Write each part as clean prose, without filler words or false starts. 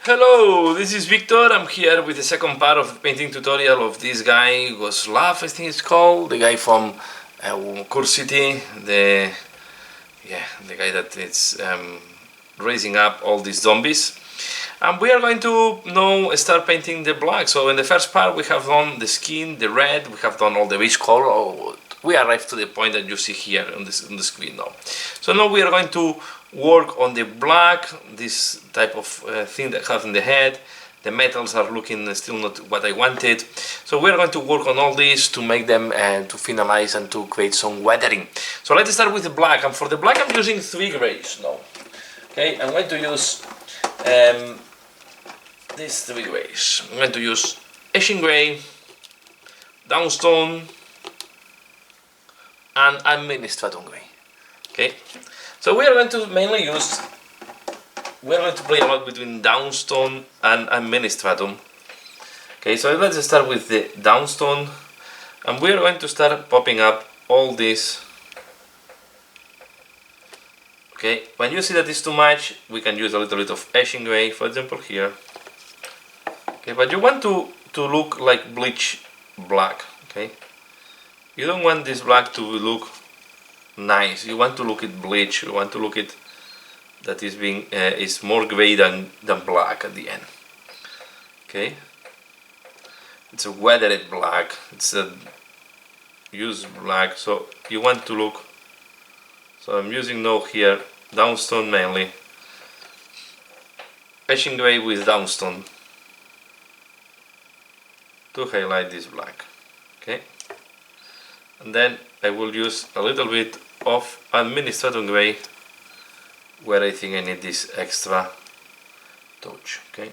Hello, this is Victor. I'm here with the second part of the painting tutorial of this guy, Gorslav, I think it's called, the guy from Curse City, the guy that is raising up all these zombies. And we are going to now start painting the black. So in the first part we have done the skin, the red, we have done all the base color. Oh, we arrived to the point that you see here on the screen now. So now we are going to work on the black, this type of thing that I have in the head. The metals are looking still not what I wanted. So we are going to work on all this to make them to finalize and to create some weathering. So let's start with the black, and for the black I'm using 3 grays now. Okay, I'm going to use these 3 grays. I'm going to use Eshin Grey, Dawnstone, and Administratum Grey. Okay, so we are going to mainly use, we are going to play a lot between Dawnstone and Administratum. Okay, so let's start with the Dawnstone, and we are going to start popping up all this. Okay, when you see that it's too much, we can use a little bit of Eshin Grey, for example here. Okay, but you want to look like bleach black. Okay, you don't want this black to look nice. You want to look at bleach. You want to look at that is being is more gray than black at the end. Okay, it's a weathered black. It's a used black. So you want to look. So I'm using now here Dawnstone mainly. Eshin Grey with Dawnstone to highlight this black. Okay, and then I will use a little bit of Administratum Grey where I think I need this extra touch. Okay,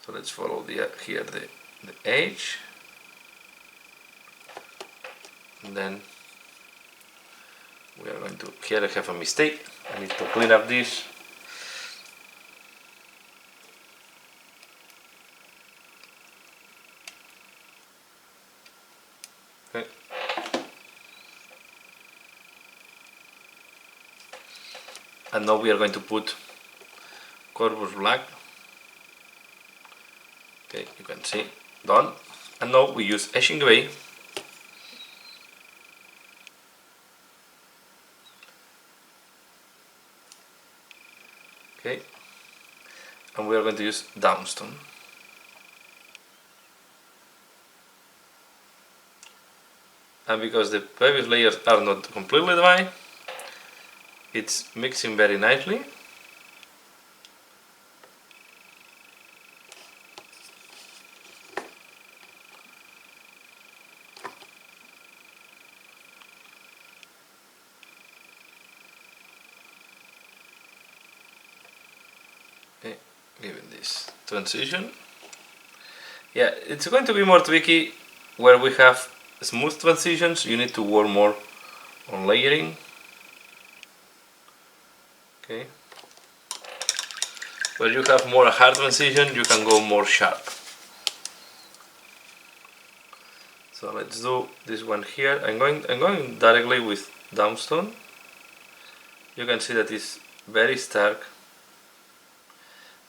so let's follow here the edge, and then we are going to, here I have a mistake, I need to clean up this. Okay. And now we are going to put Corvus Black. Okay, you can see, done. And now we use Eshin Grey. Okay, and we are going to use Dawnstone. And because the previous layers are not completely dry, it's mixing very nicely. Okay, given this transition. Yeah, it's going to be more tricky where we have smooth transitions. You need to work more on layering. Okay, where you have more hard transition, you can go more sharp. So let's do this one here. I'm going directly with Dawnstone. You can see that it's very stark.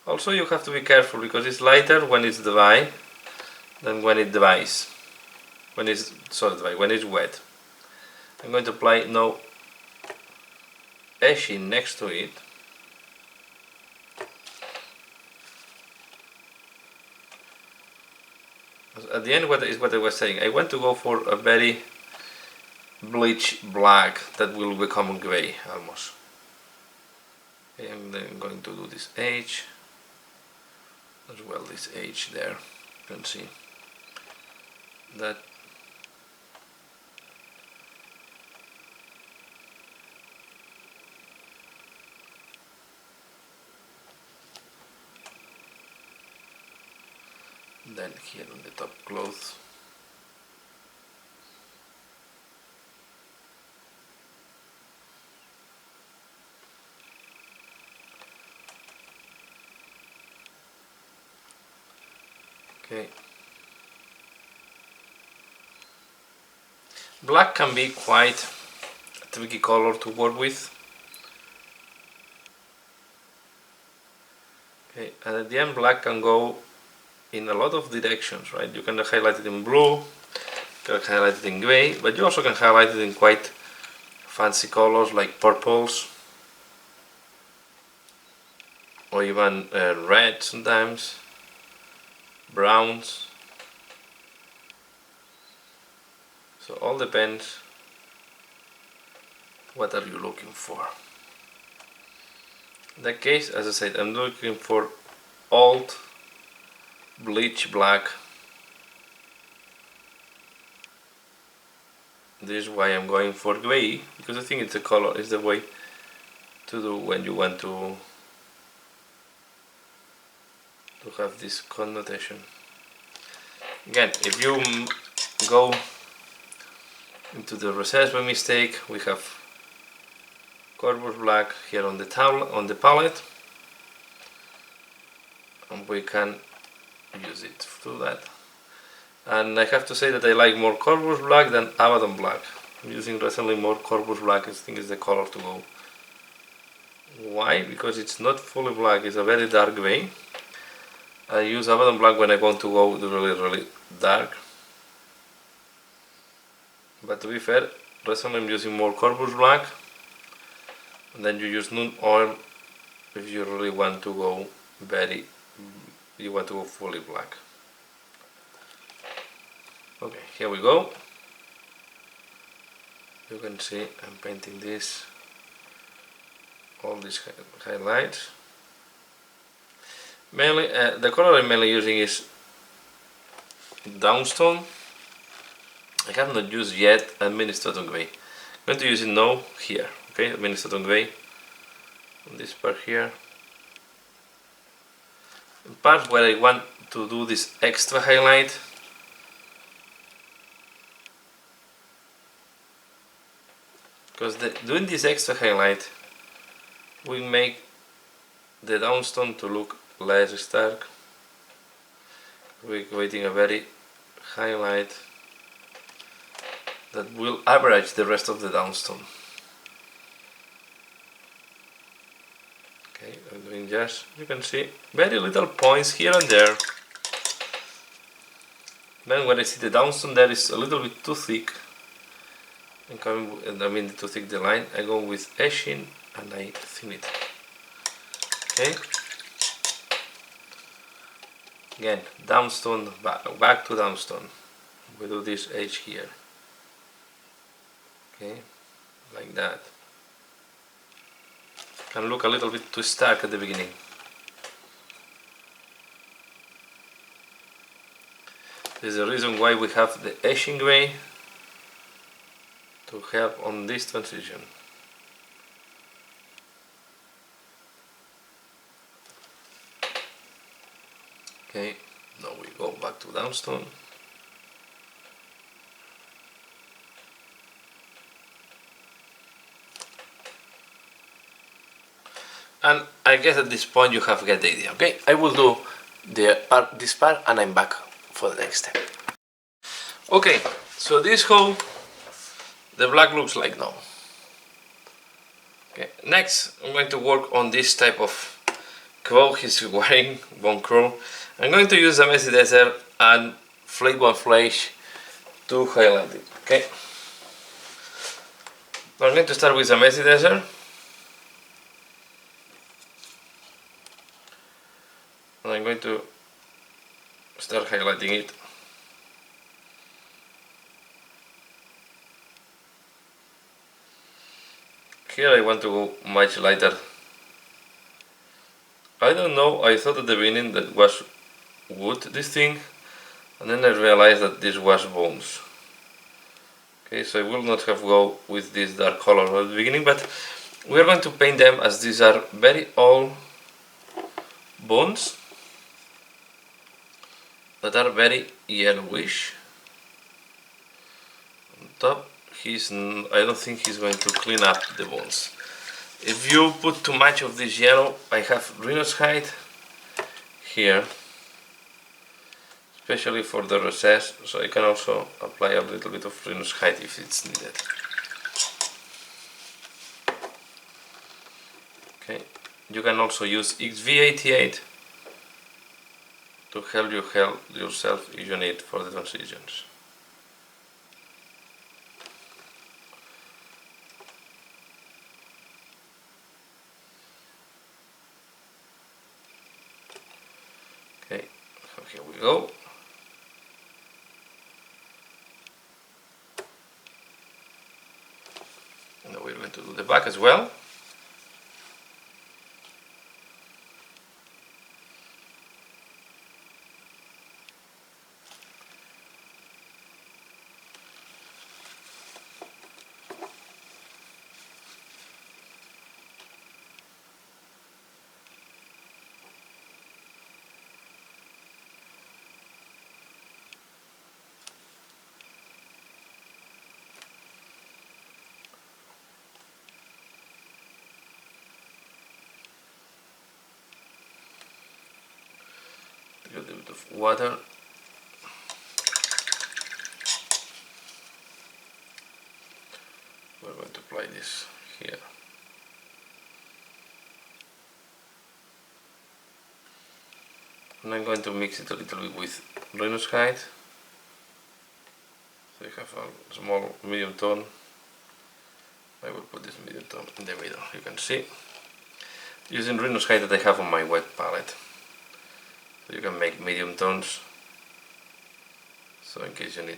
Also, you have to be careful because it's lighter when it's dry than when it dries. When it's when it's wet. I'm going to apply now Eshin next to it. At the end, what I was saying, I want to go for a very bleach black that will become grey almost. Okay, and then I'm going to do this edge as well. This edge there, you can see that. Then here on the top cloth. Okay. Black can be quite a tricky color to work with. Okay, and at the end black can go in a lot of directions, right? You can highlight it in blue, you can highlight it in grey, but you also can highlight it in quite fancy colors like purples or even red sometimes, browns. So all depends what are you looking for. In that case, as I said, I'm looking for old bleach black. This is why I'm going for grey, because I think it's a color, is the way to do when you want to have this connotation. Again, if you go into the recess by mistake, we have Corvus black here on the palette, and we can use it to do that. And I have to say that I like more Corvus black than Abaddon black. I'm using recently more Corvus black. I think it's the color to go. Why? Because it's not fully black, it's a very dark grey. I use Abaddon black when I want to go really dark. But to be fair, recently I'm using more Corvus black. And then you use Nun oil if you really want to go fully black. Okay, here we go. You can see I'm painting all these highlights. Mainly, the color I'm mainly using is Dawnstone. I have not used yet Administratum Grey. I'm going to use it now here. Okay, Administratum Grey on this part here. In parts where I want to do this extra highlight, because doing this extra highlight will make the Dawnstone to look less stark. We're creating a very highlight that will average the rest of the Dawnstone. Okay, I'm doing just, you can see, very little points here and there. Then when I see the Dawnstone there is a little bit too thick, too thick the line, I go with Eshin and I thin it. Okay. Again, Dawnstone, back to Dawnstone. We do this edge here. Okay, like that. Can look a little bit too stark at the beginning. This is the reason why we have the Eshin Grey to help on this transition. Okay, now we go back to Dawnstone. And I guess at this point you have get the idea. Okay, I will do this part and I'm back for the next step. Okay, so this is how the black looks like now. Okay, next I'm going to work on this type of crow he's wearing, bone crow. I'm going to use Zamesi Desert and Flaye to highlight it. Okay, now I'm going to start with Zamesi Desert. And I'm going to start highlighting it. Here I want to go much lighter. I don't know, I thought at the beginning that was wood, this thing, and then I realized that this was bones. Okay, so I will not have go with this dark color at the beginning, but we are going to paint them as these are very old bones that are very yellowish. On top, I don't think he's going to clean up the bones. If you put too much of this yellow, I have Rhinox Hide here, especially for the recess, so I can also apply a little bit of Rhinox Hide if it's needed. Okay, you can also use XV88 to help you help yourself if you need for the transitions. Okay, so here we go. Now we're going to do the back as well. A little bit of water. We're going to apply this here. And I'm going to mix it a little bit with Rhinox Hide. So I have a small medium tone. I will put this medium tone in the middle, you can see. Using Rhinox Hide that I have on my wet palette. So you can make medium tones, so in case you need.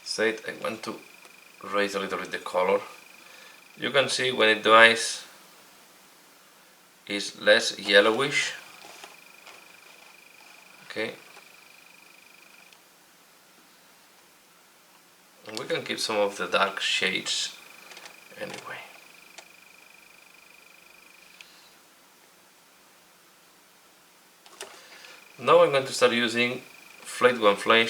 Said I want to raise a little bit the color. You can see when it dries is less yellowish. Okay. And we can keep some of the dark shades anyway. Now I'm going to start using Flaye.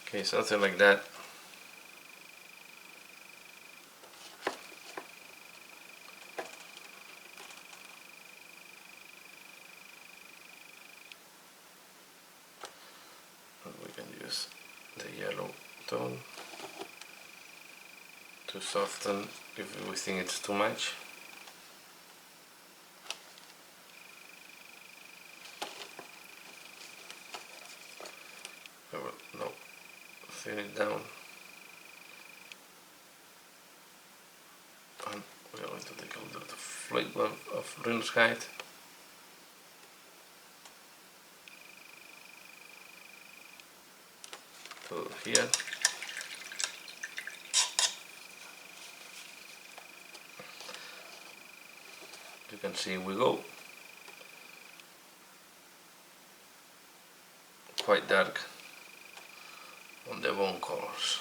Okay, something like that. And we can use the yellow tone to soften if we think it's too much. No, thin it down. And we are going to take a little bit of flake one of Rhinox Hide. So here. You can see we go quite dark on the bone colors.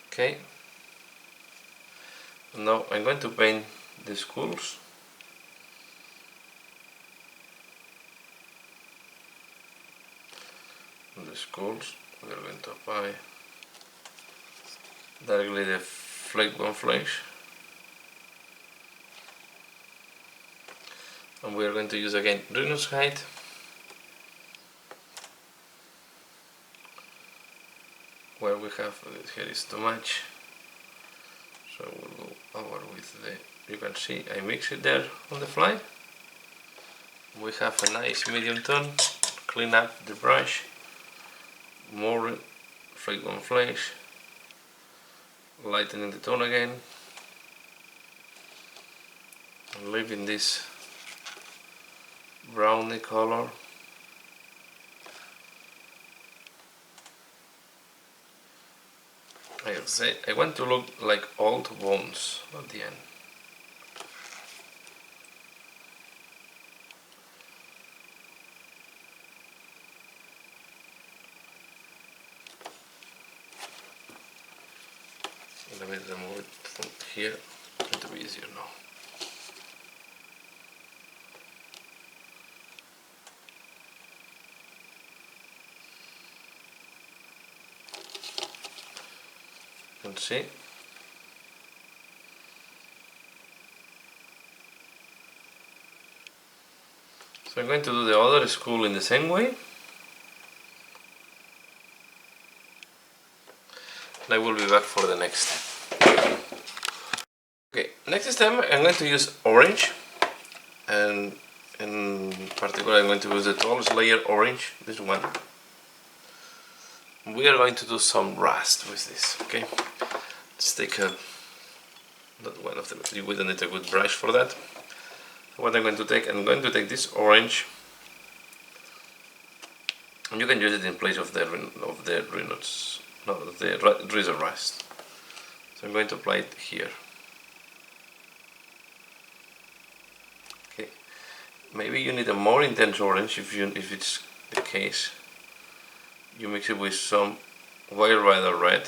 Okay, now I'm going to paint the skulls. The skulls we are going to apply directly the flake one flesh, and we are going to use again Rhinox Hide. Where we have here is too much, so we'll go over with the. You can see I mix it there on the fly. We have a nice medium tone. Clean up the brush. More flake one flesh. Lightening the tone again. Leaving this browny color. I say I want to look like old bones at the end. Let me remove it from here. It'll be easier now. You can see. So I'm going to do the other skull in the same way. And I will be back for the next step. Okay, next step I'm going to use orange, and in particular I'm going to use the tallest layer orange, this one. We are going to do some rust with this, okay? Let's take not one of them, we don't need a good brush for that. So what I'm going to take, I'm going to take this orange, and you can use it in place of the Rhinox, no, the razor rust. So I'm going to apply it here. Okay, maybe you need a more intense orange if it's the case. You mix it with some Wild Rider red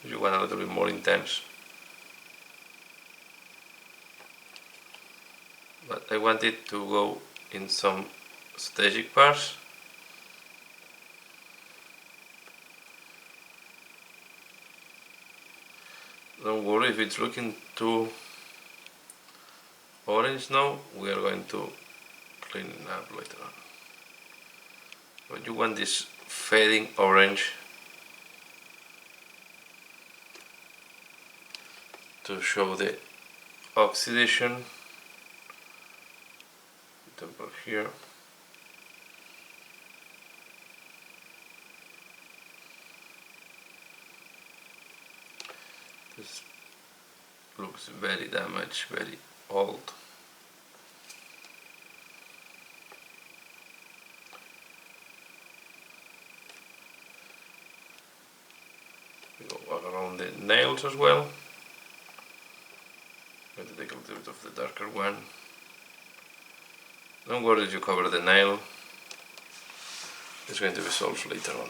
if you want a little bit more intense. But I want it to go in some strategic parts. Don't worry if it's looking too orange now, we are going to clean it up later on. But you want this fading orange to show the oxidation. Temper here. This looks very damaged, very old. We go around the nails as well. I'm going to take a little bit of the darker one. Don't worry if you cover the nail, it's going to be solved later on.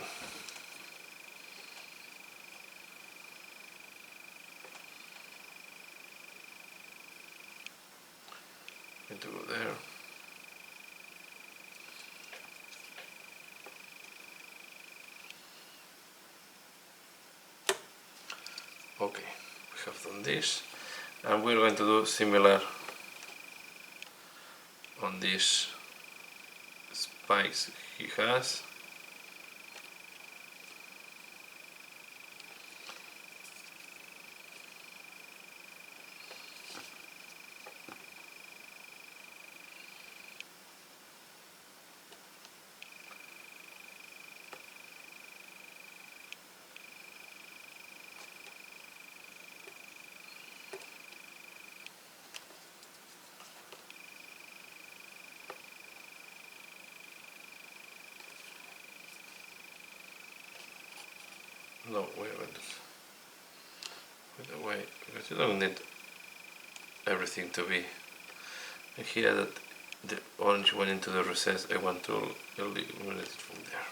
Going to go there. Okay, we have done this, and we're going to do similar on these spikes he has. No, we haven't put it away because you don't need everything to be here. That the orange went into the recess, I want to eliminate it from there.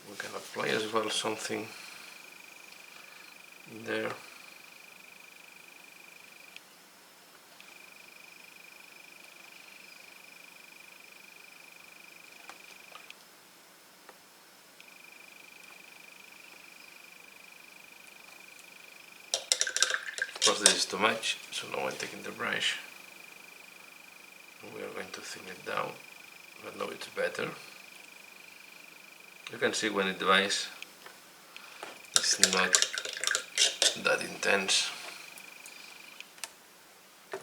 We can apply as well something there. Of course this is too much, so now I'm taking the brush and we are going to thin it down, but now it's better. You can see when it dries, it's not that intense.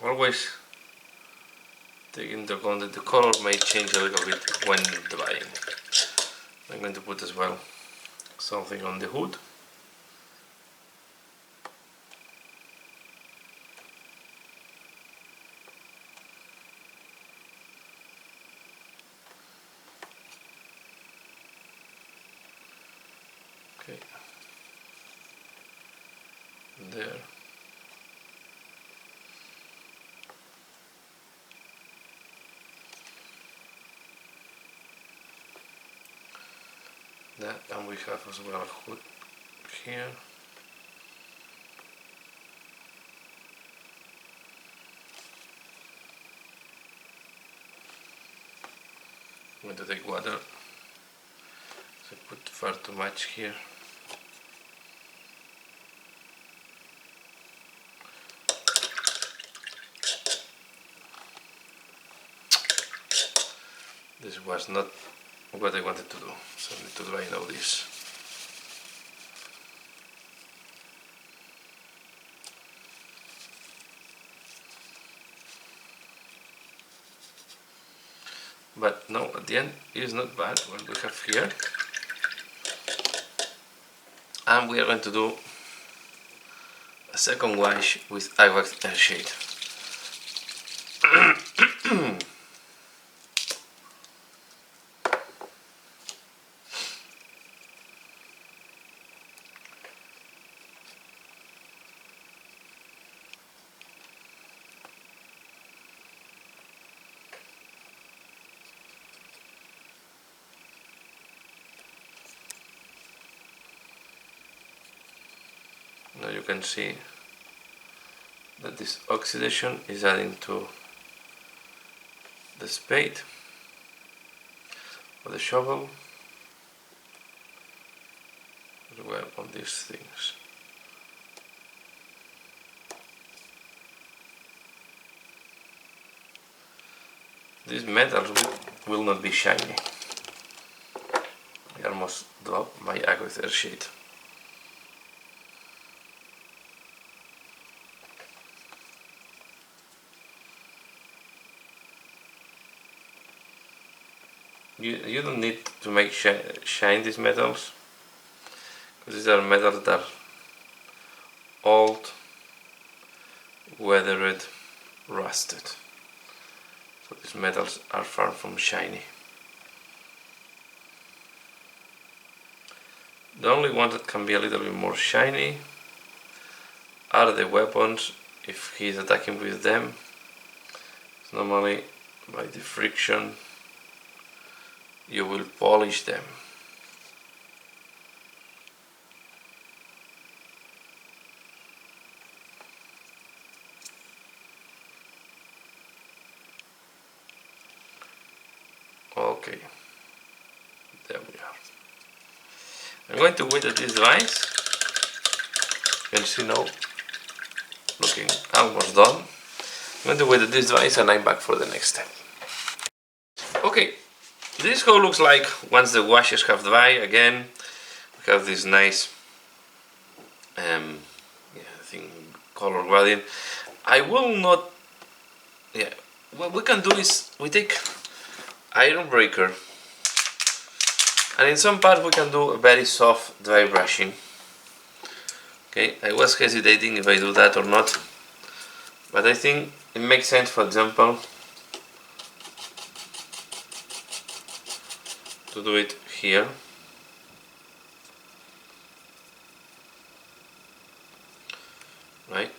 Always take into account that the color may change a little bit when drying. I'm going to put as well something on the hood. there. That, and we have as well a hood here. I'm going to take water, so I put far too much here. This was not what I wanted to do, so I need to dry now this. But no, at the end it is not bad what we have here. And we are going to do a second wash with Agrax Earthshade. Now you can see that this oxidation is adding to the spade or the shovel as well on these things. These metals will not be shiny. I almost dropped my Agrax Earthshade. You don't need to make shine these metals, because these are metals that are old, weathered, rusted. So these metals are far from shiny. The only ones that can be a little bit more shiny are the weapons if he is attacking with them. It's normally by the friction you will polish them. Okay, there we are. I'm going to wait at this dries. You can see now, looking almost done. I'm going to wait at this dries and I'm back for the next step. Okay, this is how it looks like once the washes have dried. Again, we have this nice color gradient. I will not, what we can do is we take Ironbreaker, and in some parts we can do a very soft dry brushing. Okay, I was hesitating if I do that or not, but I think it makes sense, for example, to do it here. Right,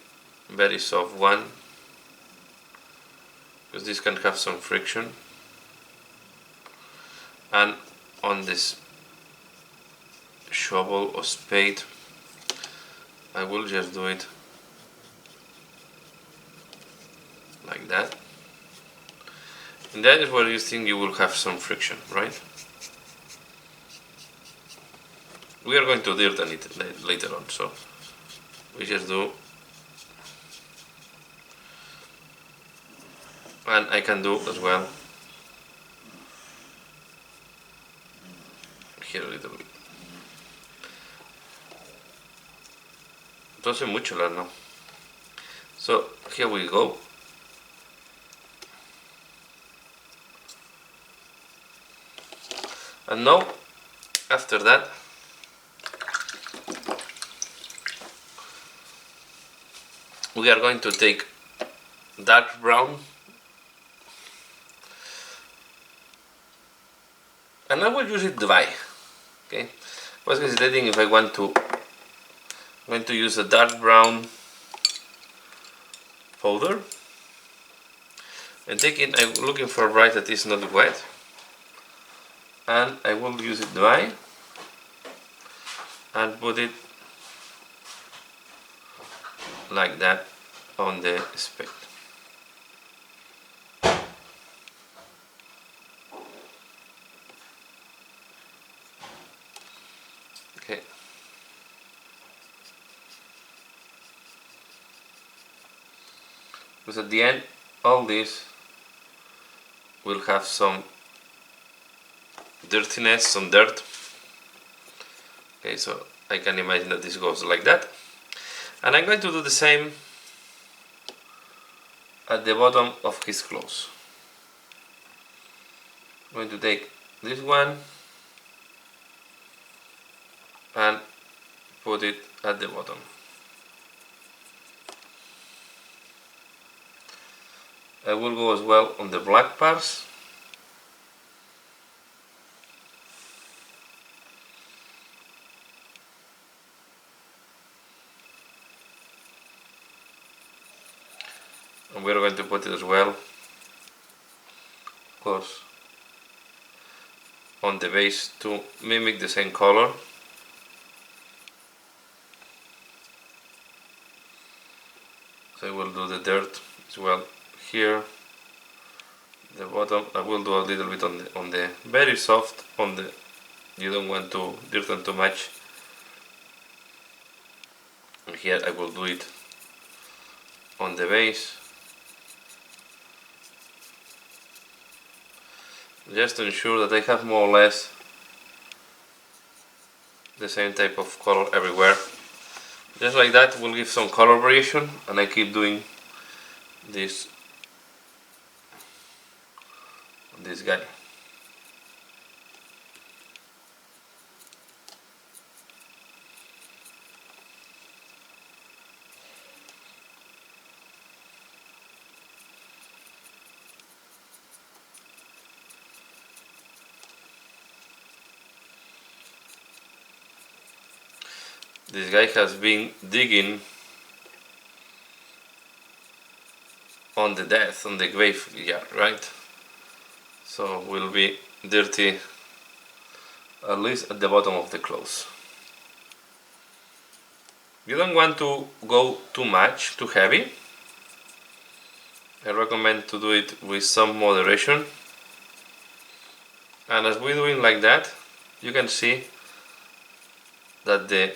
very soft one, because this can have some friction, and on this shovel or spade I will just do it like that, and that is where you think you will have some friction, right? We are going to dirt on it later on, so we just do, and I can do as well here a little bit. No hace mucho la no. So here we go. And now, after that, we are going to take dark brown, and I will use it dry. Okay, I was hesitating if I want to going to use a dark brown powder and I'm looking for a bright that is not wet, and I will use it dry and put it like that on the speck. Okay. Because at the end all this will have some dirtiness, some dirt. Okay, so I can imagine that this goes like that. And I'm going to do the same at the bottom of his clothes. I'm going to take this one and put it at the bottom. I will go as well on the black parts. And we're going to put it as well, of course, on the base to mimic the same color. So I will do the dirt as well here. The bottom I will do a little bit on the very soft, on the, you don't want to dirten too much. And here I will do it on the base, just to ensure that I have more or less the same type of color everywhere. Just like that will give some color variation, and I keep doing this on this guy. This guy has been digging on the death, on the graveyard, right? So will be dirty at least at the bottom of the clothes. You don't want to go too much, too heavy. I recommend to do it with some moderation. And as we're doing like that, you can see that the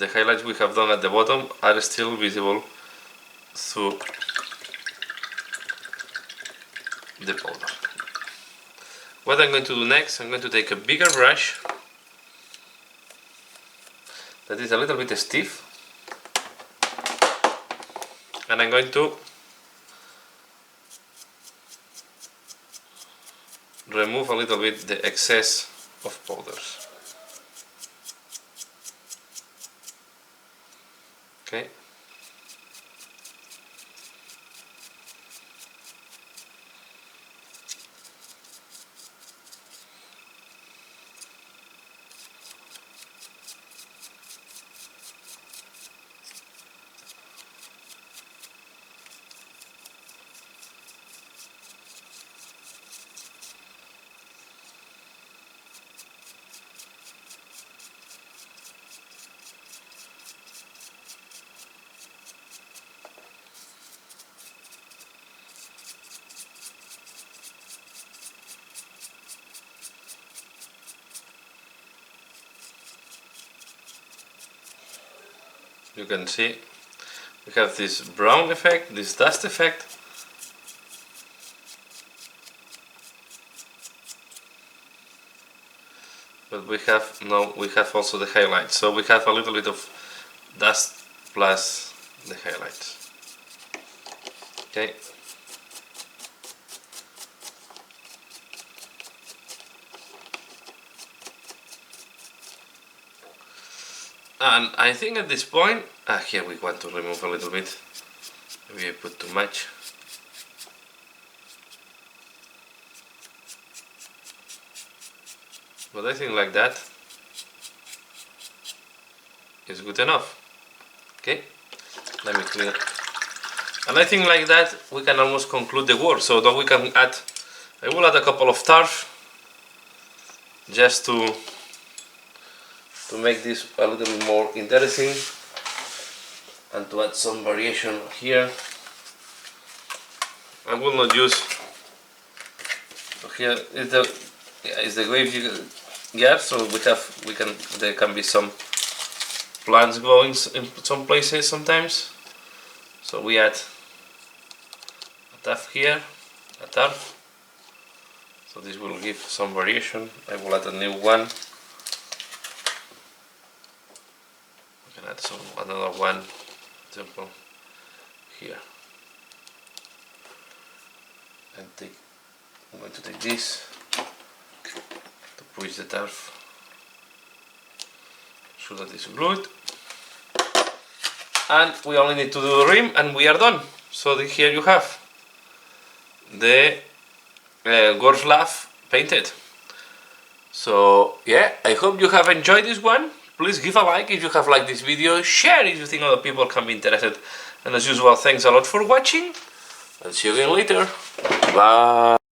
highlights we have done at the bottom are still visible through the powder. What I'm going to do next, I'm going to take a bigger brush that is a little bit stiff, and I'm going to remove a little bit the excess of powders. Okay. You can see we have this brown effect, this dust effect, but we have also the highlights, so we have a little bit of dust plus the highlights. Okay. And I think at this point, here we want to remove a little bit, maybe I put too much. But I think like that is good enough. Okay, let me clean it. And I think like that we can almost conclude the work. So that we can add, I will add a couple of turf just to make this a little bit more interesting and to add some variation here. I will not use, so here is the graveyard, so there can be some plants growing in some places sometimes. So we add a turf here, a turf. So this will give some variation. I will add a new one. I can add another one, for example, here. And I'm going to take this to push the turf so that it's glued. And we only need to do the rim and we are done. So here you have the Gorslav painted. So yeah, I hope you have enjoyed this one. Please give a like if you have liked this video, share if you think other people can be interested, and as usual, thanks a lot for watching, and see you again later. Bye.